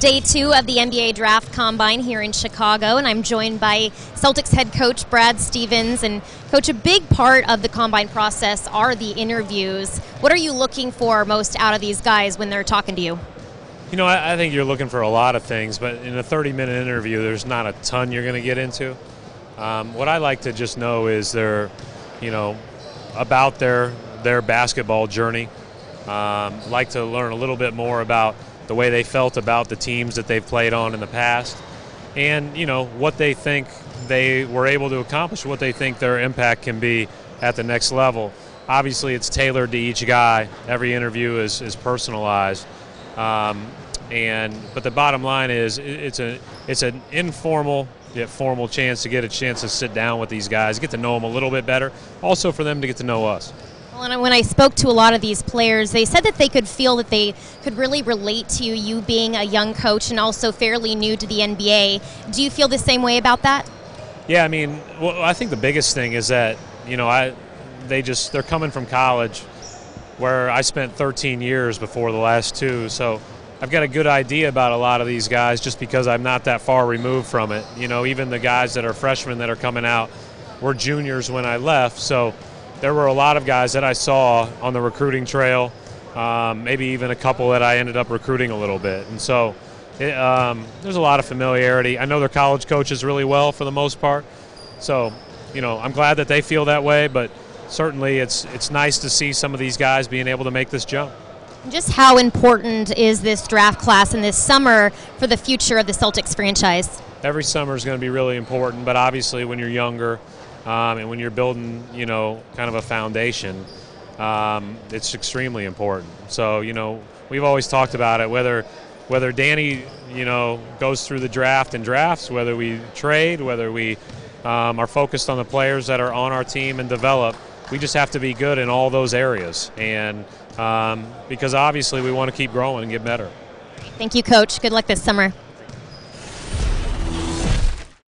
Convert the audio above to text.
day 2 of the NBA Draft Combine here in Chicago, and I'm joined by Celtics head coach Brad Stevens. And Coach, a big part of the Combine process are the interviews. What are you looking for most out of these guys when they're talking to you? You know, I think you're looking for a lot of things, but in a 30-minute interview, there's not a ton you're going to get into. What I like to just know is about their basketball journey. Like to learn a little bit more about the way they felt about the teams that they've played on in the past, and what they think they were able to accomplish, what they think their impact can be at the next level. Obviously, it's tailored to each guy. Every interview is personalized, but the bottom line is it's an informal yet formal chance to get a chance to sit down with these guys, get to know them a little bit better, also for them to get to know us. Well, and when I spoke to a lot of these players, they said that they could feel that they could really relate to you being a young coach and also fairly new to the NBA. Do you feel the same way about that? Yeah, I mean, I think the biggest thing is that, they're coming from college where I spent 13 years before the last 2, so I've got a good idea about a lot of these guys just because I'm not that far removed from it. Even the guys that are freshmen that are coming out were juniors when I left, so there were a lot of guys that I saw on the recruiting trail, maybe even a couple that I ended up recruiting a little bit. And so there's a lot of familiarity. I know their college coaches really well for the most part. So, I'm glad that they feel that way, but certainly it's nice to see some of these guys being able to make this jump. Just how important is this draft class in this summer for the future of the Celtics franchise? Every summer is going to be really important, but obviously when you're younger, and when you're building, kind of a foundation, it's extremely important. So, we've always talked about it, whether Danny, goes through the draft and drafts, whether we trade, whether we are focused on the players that are on our team and develop, we just have to be good in all those areas. And because obviously we want to keep growing and get better. Thank you, Coach. Good luck this summer.